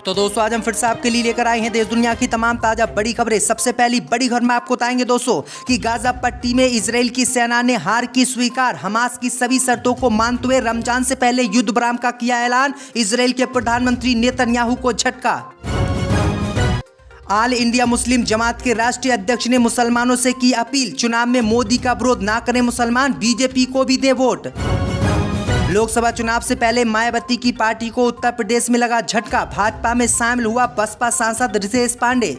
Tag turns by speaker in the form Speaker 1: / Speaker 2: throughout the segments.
Speaker 1: तो दोस्तों आज हम फिर से आपके लिए लेकर आए हैं देश दुनिया की तमाम ताजा बड़ी खबरें। सबसे पहली बड़ी खबर में आपको बताएंगे दोस्तों कि गाजा पट्टी में इजराइल की सेना ने हार की स्वीकार, हमास की सभी शर्तों को मानते हुए रमजान से पहले युद्ध विराम का किया ऐलान। इजराइल के प्रधानमंत्री नेतन्याहू को झटका। ऑल इंडिया मुस्लिम जमात के राष्ट्रीय अध्यक्ष ने मुसलमानों से की अपील, चुनाव में मोदी का विरोध ना करें मुसलमान, बीजेपी को भी दे वोट। लोकसभा चुनाव से पहले मायावती की पार्टी को उत्तर प्रदेश में लगा झटका, भाजपा में शामिल हुआ बसपा सांसद रितेश पांडे।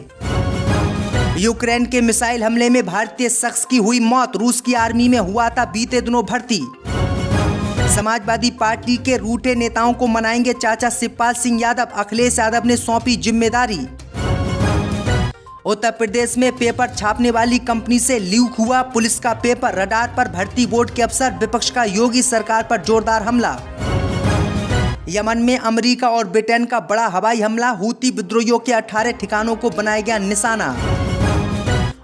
Speaker 1: यूक्रेन के मिसाइल हमले में भारतीय शख्स की हुई मौत, रूस की आर्मी में हुआ था बीते दिनों भर्ती। समाजवादी पार्टी के रूठे नेताओं को मनाएंगे चाचा शिवपाल सिंह यादव, अखिलेश यादव ने सौंपी जिम्मेदारी। उत्तर प्रदेश में पेपर छापने वाली कंपनी से लीक हुआ पुलिस का पेपर, रडार पर भर्ती बोर्ड के अफसर, विपक्ष का योगी सरकार पर जोरदार हमला। यमन में अमेरिका और ब्रिटेन का बड़ा हवाई हमला, हूती विद्रोहियों के 18 ठिकानों को बनाया गया निशाना।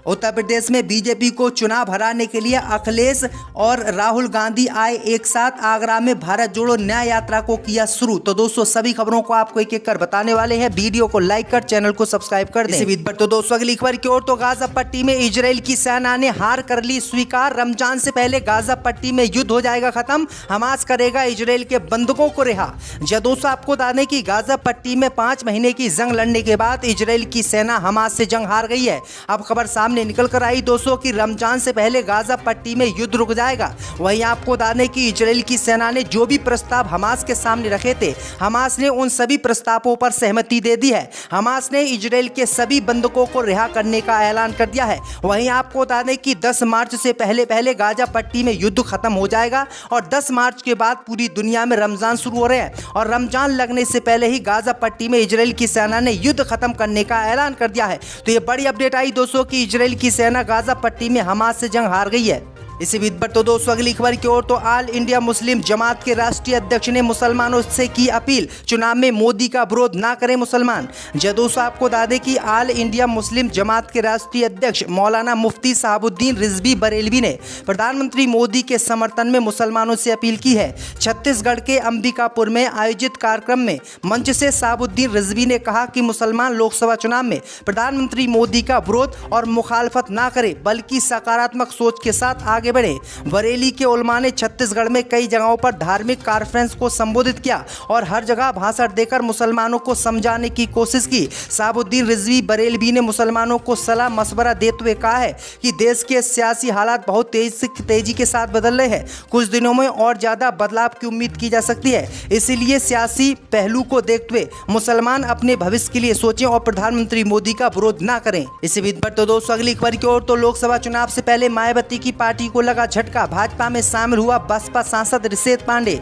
Speaker 1: उत्तर प्रदेश में बीजेपी को चुनाव हराने के लिए अखिलेश और राहुल गांधी आए एक साथ, आगरा में भारत जोड़ो न्याय यात्रा को किया शुरू। तो दोस्तों सभी खबरों को आपको एक एक कर बताने वाले हैं, वीडियो को लाइक कर चैनल को सब्सक्राइब कर दें। तो दोस्तों अगली खबर की ओर, तो गाजा पट्टी में इजराइल की सेना ने हार कर ली स्वीकार, रमजान से पहले गाजा पट्टी में युद्ध हो जाएगा खत्म, हमास करेगा इजराइल के बंधकों को रिहा। दोस्तों आपको बता दें कि गाजा पट्टी में 5 महीने की जंग लड़ने के बाद इजराइल की सेना हमास से जंग हार गई है। अब खबर सामने निकल कर आई दोस्तों कि रमजान से पहले गाजा पट्टी में युद्ध रुक जाएगा। वहीं आपको बता दें कि इजराइल की सेना ने जो भी प्रस्ताव हमास के सामने रखे थे, हमास ने उन सभी प्रस्तावों पर सहमति दे दी है। हमास ने इजराइल के सभी बंधकों को रिहा करने का ऐलान कर दिया है। वहीं आपको बता दें कि 10 मार्च से पहले गाजा पट्टी में युद्ध खत्म हो जाएगा और 10 मार्च के बाद पूरी दुनिया में रमजान शुरू हो रहे हैं और रमजान लगने से पहले ही गाजा पट्टी में इजराइल की सेना ने युद्ध खत्म करने का ऐलान कर दिया है। तो ये बड़ी अपडेट आई दोस्तों कि इजराइल की सेना गाजा पट्टी में हमास से जंग हार गई है। इसी बीच पर तो दोस्तों अगली खबर की ओर, तो ऑल इंडिया मुस्लिम जमात के राष्ट्रीय अध्यक्ष ने मुसलमानों से की अपील, चुनाव में मोदी का विरोध ना करें मुसलमान। दोस्तों आपको बता दें कि ऑल इंडिया मुस्लिम जमात के राष्ट्रीय अध्यक्ष मौलाना मुफ्ती साहबुद्दीन रिजवी बरेलवी ने प्रधानमंत्री मोदी के समर्थन में मुसलमानों से अपील की है। छत्तीसगढ़ के अंबिकापुर में आयोजित कार्यक्रम में मंच से साहबुद्दीन रिजवी ने कहा कि मुसलमान लोकसभा चुनाव में प्रधानमंत्री मोदी का विरोध और मुखालफत ना करें, बल्कि सकारात्मक सोच के साथ आगे बढ़े। बरेली के उलमा ने छत्तीसगढ़ में कई जगहों पर धार्मिक कॉन्फ्रेंस को संबोधित किया और हर जगह भाषण देकर मुसलमानों को समझाने की कोशिश की। साहबुद्दीन रिजवी बरेलवी ने मुसलमानों को सलाह मशवरा देते हुए कहा है कि देश के सियासी हालात बहुत तेजी के साथ बदल रहे हैं, कुछ दिनों में और ज्यादा बदलाव की उम्मीद की जा सकती है। इसीलिए सियासी पहलू को देखते हुए मुसलमान अपने भविष्य के लिए सोचें और प्रधानमंत्री मोदी का विरोध न करें। इसी बीच पर तो दोस्तों अगली खबर की ओर, तो लोकसभा चुनाव से पहले मायावती की पार्टी को लगा झटका, भाजपा में शामिल हुआ बसपा सांसद रितेश पांडे।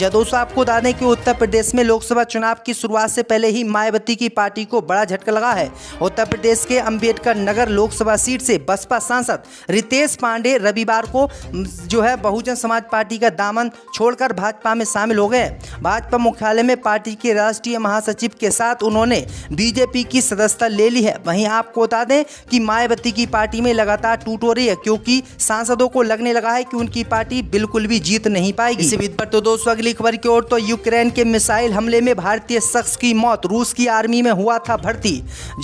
Speaker 1: दोस्तों आपको बता दें कि उत्तर प्रदेश में लोकसभा चुनाव की शुरुआत से पहले ही मायावती की पार्टी को बड़ा झटका लगा है। उत्तर प्रदेश के अंबेडकर नगर लोकसभा सीट से बसपा सांसद रितेश पांडे रविवार को बहुजन समाज पार्टी का दामन छोड़कर भाजपा में शामिल हो गए। भाजपा मुख्यालय में पार्टी के राष्ट्रीय महासचिव के साथ उन्होंने बीजेपी की सदस्यता ले ली है। वहीं आपको बता दें कि मायावती की पार्टी में लगातार टूट हो रही है, क्योंकि सांसदों को लगने लगा है कि उनकी पार्टी बिल्कुल भी जीत नहीं पाएगी। इसी बीच पर तो दोस्तों अगली खबर की ओर, तो यूक्रेन के मिसाइल हमले में भारतीय शख्स की मौत, रूस की आर्मी में हुआ था भर्ती।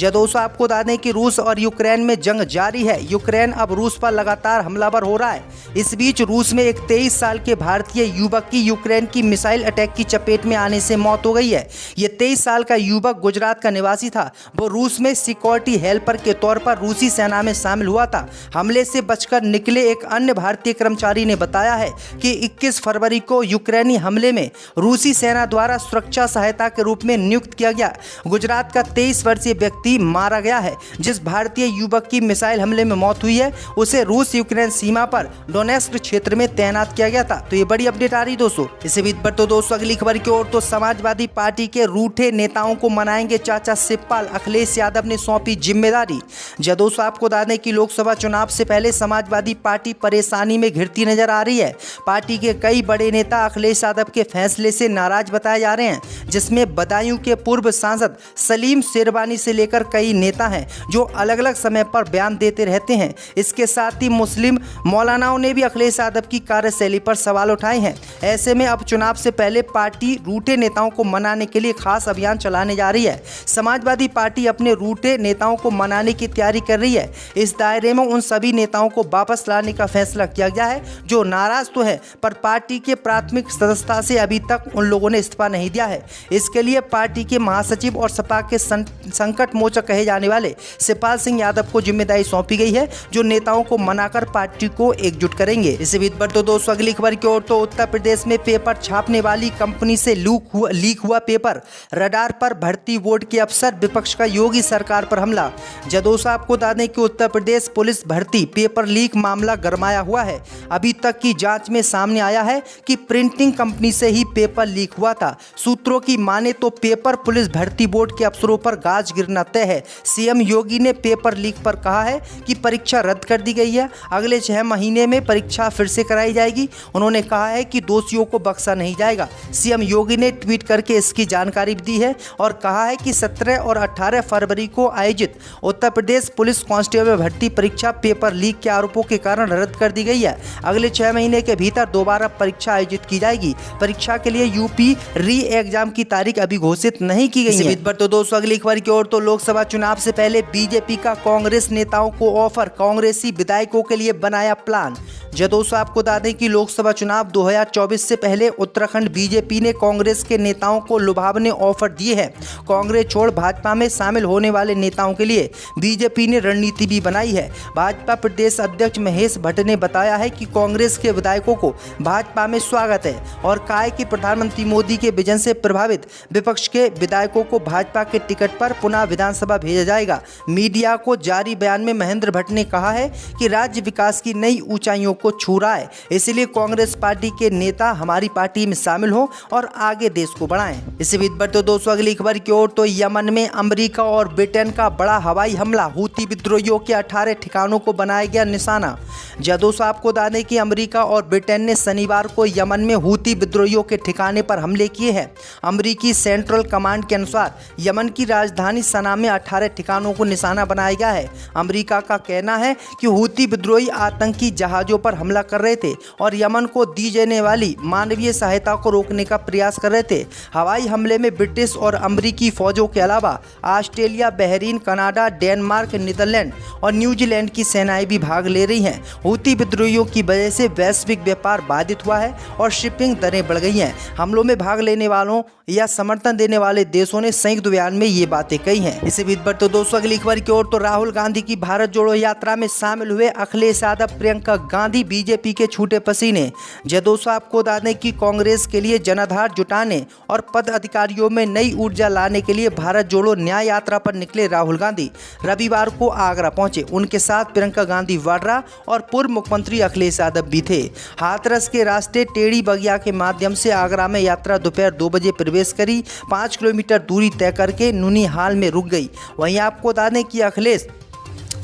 Speaker 1: दोस्तों आपको बता दें कि रूस और यूक्रेन में जंग जारी है। यूक्रेन अब रूस पर लगातार हमलावर हो रहा है। इस बीच रूस में एक 23 साल के भारतीय युवक की यूक्रेन की मिसाइल अटैक की चपेट में आने से मौत हो गई है। ये 23 साल का युवक गुजरात का निवासी था। वो रूस में सिक्योरिटी हेल्पर के तौर पर रूसी सेना में शामिल हुआ था। हमले से बचकर निकले एक अन्य भारतीय कर्मचारी ने बताया है कि 21 फरवरी को यूक्रेनी हमले में रूसी सेना द्वारा सुरक्षा सहायता के रूप में नियुक्त किया गया गुजरात का 23 वर्षीय व्यक्ति मारा गया है। जिस भारतीय युवक की मिसाइल हमले में मौत हुई है, उसे रूस यूक्रेन सीमा पर डोनेस्क क्षेत्र में तैनात किया गया था। तो ये बड़ी अपडेट आ रही दोस्तों। इसी बीच पर तो दोस्तों अगली खबर की ओर, तो समाजवादी पार्टी के रूठे नेताओं को मनाएंगे चाचा शिवपाल, अखिलेश यादव ने सौंपी जिम्मेदारी। दोस्तों आपको बता दें कि लोकसभा चुनाव से पहले समाजवादी पार्टी परेशानी में घिरती नजर आ रही है। पार्टी के कई बड़े नेता अखिलेश यादव के फैसले से नाराज बताए जा रहे हैं, जिसमें बदायूं के पूर्व सांसद सलीम शेरवानी से लेकर कई नेता हैं जो अलग अलग समय पर बयान देते रहते हैं। इसके साथ ही मुस्लिम मौलानाओं ने भी अखिलेश यादव की कार्यशैली पर सवाल उठाए हैं। ऐसे में अब चुनाव से पहले पार्टी रूठे नेताओं को मनाने के लिए खास अभियान चलाने जा रही है। समाजवादी पार्टी अपने रूठे नेताओं को मनाने की तैयारी कर रही है। इस दायरे में उन सभी नेताओं को वापस लाने का फैसला किया गया है जो नाराज तो है, पर पार्टी के प्राथमिक सदस्यता से अभी तक उन लोगों ने इस्तीफा नहीं दिया है। इसके लिए पार्टी के महासचिव और सपा के संकट मोचक कहे जाने वाले शिवपाल सिंह यादव को जिम्मेदारी सौंपी गई है, जो नेताओं को मनाकर पार्टी को एकजुट करेंगे। इसी बीच पर दोस्तों अगली खबर की ओर तो उत्तर प्रदेश में पेपर छापने वाली कंपनी से लीक हुआ पेपर, रडार पर भर्ती बोर्ड के अफसर, विपक्ष का योगी सरकार पर हमला। दोस्तों आपको बता दें कि उत्तर प्रदेश पुलिस भर्ती पेपर लीक मामला गरमाया हुआ है। अभी तक की जांच में सामने आया है कि प्रिंटिंग कंपनी से ही पेपर लीक हुआ था। सूत्रों की माने तो पेपर पुलिस भर्ती बोर्ड के अफसरों पर गाज गिरना तय है। सीएम योगी ने पेपर लीक पर कहा है कि परीक्षा रद्द कर दी गई है, अगले 6 महीने में परीक्षा फिर से कराई जाएगी। उन्होंने कहा है कि दोषियों को बख्शा नहीं जाएगा। सीएम योगी ने ट्वीट करके इसकी जानकारी दी है और कहा है कि 17 और 18 फरवरी को आयोजित उत्तर प्रदेश पुलिस कांस्टेबल भर्ती परीक्षा पेपर लीक के आरोपों के कारण रद्द कर दी गई है। अगले 6 महीने के भीतर दोबारा परीक्षा आयोजित की जाएगी। परीक्षा के लिए यूपी री एग्जाम की तारीख अभी घोषित नहीं की गई है। पर तो दोस्तों अगली खबर की ओर तो लोकसभा चुनाव से पहले बीजेपी का कांग्रेस नेताओं को ऑफर, कांग्रेसी विधायकों के लिए बनाया प्लान। दोस्तों आपको बता दें कि लोकसभा चुनाव 2024 से पहले उत्तराखंड बीजेपी ने कांग्रेस के नेताओं को लुभावने ऑफर दिए हैं। कांग्रेस छोड़ भाजपा में शामिल होने वाले नेताओं के लिए बीजेपी ने रणनीति भी बनाई है। भाजपा प्रदेश अध्यक्ष महेश भट्ट ने बताया है कि कांग्रेस के विधायकों को भाजपा में स्वागत है और कहा है कि प्रधानमंत्री मोदी के विजन से प्रभावित विपक्ष के विधायकों को भाजपा के टिकट पर पुनः विधानसभा भेजा जाएगा। मीडिया को जारी बयान में महेंद्र भट्ट ने कहा है कि राज्य विकास की नई ऊंचाइयों को छू रहा है, इसलिए कांग्रेस पार्टी के नेता हमारी पार्टी में शामिल हो और आगे देश को बढ़ाएं। इसी बीच पर तो दोस्तों अगली खबर की ओर तो यमन में अमेरिका और ब्रिटेन का बड़ा हवाई हमला, हूती विद्रोहियों के 18 ठिकानों को बनाया गया निशाना। दोस्तों आपको बता दें कि अमेरिका और ब्रिटेन ने शनिवार को यमन में हूती विद्रोहियों के ठिकाने पर हमले किए हैं। अमेरिकी सेंट्रल कमांड के अनुसार यमन की राजधानी सना में 18 ठिकानों को निशाना बनाया गया है। अमेरिका का कहना है कि हूती विद्रोही आतंकी जहाजों पर हमला कर रहे थे और यमन को दी जाने वाली मानवीय सहायता को रोकने का प्रयास कर रहे थे। हवाई हमले में ब्रिटिश और अमेरिकी फौजों के अलावा Australia, Bahrain, Canada, Denmark, Netherland और न्यूजीलैंड की सेनाएं भी भाग ले रही हैं। हूती विद्रोहियों की वजह से वैश्विक व्यापार बाधित हुआ है और शिपिंग दरें बढ़ गई हैं। हमलों में भाग लेने वालों या समर्थन देने वाले देशों ने संयुक्त बयान में ये बातें कही हैं। इसी बीच पर तो दोस्तों अगली खबर की ओर तो राहुल गांधी की भारत जोड़ो यात्रा में शामिल हुए अखिलेश यादव, प्रियंका गांधी बीजेपी के छूटे पसीने। दोस्तों आपको बता दें कि कांग्रेस के लिए जनाधार जुटाने और पद अधिकारियों में नई ऊर्जा लाने के लिए भारत जोड़ो न्याय यात्रा पर निकले राहुल गांधी रविवार को आगरा पहुंचे। उनके साथ प्रियंका गांधी वाड्रा और पूर्व मुख्यमंत्री अखिलेश यादव भी थे। हाथरस के रास्ते टेढ़ी बगिया के माध्यम से आगरा में यात्रा दोपहर 2 बजे प्रवेश करी। 5 किलोमीटर दूरी तय करके नूनीहाल में रुक गई। वहीं आपको बता दें कि अखिलेश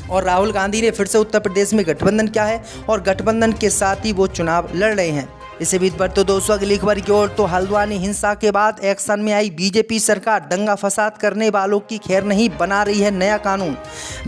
Speaker 1: और राहुल गांधी ने फिर से उत्तर प्रदेश में गठबंधन किया है और गठबंधन के साथ ही वो चुनाव लड़ रहे हैं। इसी बीच पर तो दोस्तों अगली खबर की ओर तो हल्द्वानी हिंसा के बाद एक्शन में आई बीजेपी सरकार, दंगा फसाद करने वालों की खैर नहीं, बना रही है नया कानून।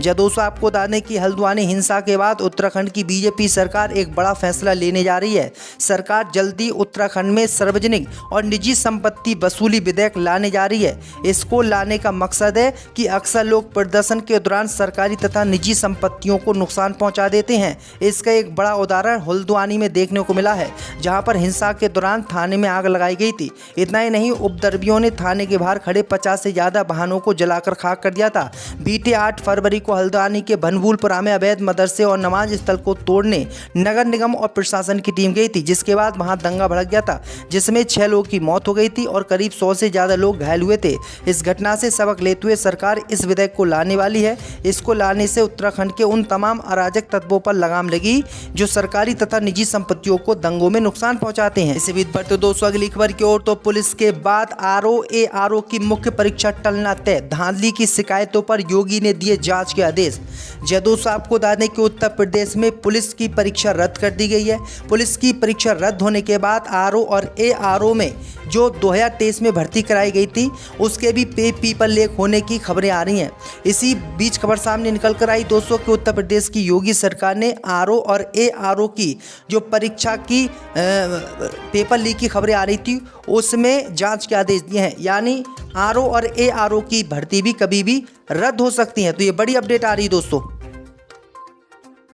Speaker 1: दोस्तों आपको बता दें कि हल्द्वानी हिंसा के बाद उत्तराखंड की बीजेपी सरकार एक बड़ा फैसला लेने जा रही है। सरकार जल्दी उत्तराखंड में सार्वजनिक और निजी संपत्ति वसूली विधेयक लाने जा रही है। इसको लाने का मकसद है कि अक्सर लोग प्रदर्शन के दौरान सरकारी तथा निजी संपत्तियों को नुकसान पहुँचा देते हैं। इसका एक बड़ा उदाहरण हल्द्वानी में देखने को मिला है, जहाँ पर हिंसा के दौरान थाने में आग लगाई गई थी। इतना ही नहीं, उपद्रवियों ने थाने के बाहर खड़े 50 से ज्यादा वाहनों को जलाकर खाक कर दिया था। बीते 8 फरवरी को हल्द्वानी के भनभूलपुरा में अवैध मदरसे और नमाज स्थल को तोड़ने नगर निगम और प्रशासन की टीम गई थी, जिसके बाद वहां दंगा भड़क गया था, जिसमें 6 लोगों की मौत हो गई थी और करीब 100 से ज्यादा लोग घायल हुए थे। इस घटना से सबक लेते हुए सरकार इस विधेयक को लाने वाली है। इसको लाने से उत्तराखंड के उन तमाम अराजक तत्वों पर लगाम लगी जो सरकारी तथा निजी संपत्तियों को दंगों में नुकसान नुकसान पहुंचाते हैं। इसी बीच बढ़ते दोस्तों अगली खबर की ओर, तो पुलिस के बाद आरओ की मुख्य परीक्षा टलना तय, धांधली की शिकायतों पर योगी ने दिए जांच के आदेश। जय दोस्तों आपको बता दें कि उत्तर प्रदेश में पुलिस की परीक्षा रद्द कर दी गई है। पुलिस की परीक्षा रद्द होने के बाद आरओ और एआरओ में जो 2023 में भर्ती कराई गई थी उसके भी पेपर लीक होने की खबरें आ रही हैं। इसी बीच खबर सामने निकल कर आई दोस्तों कि उत्तर प्रदेश की योगी सरकार ने आरओ और एआरओ की जो परीक्षा की पेपर लीक की खबरें आ रही थी उसमें जांच के आदेश दिए हैं, यानी आरओ और एआरओ की भर्ती भी कभी भी रद्द हो सकती है। तो ये बड़ी अपडेट आ रही है दोस्तों।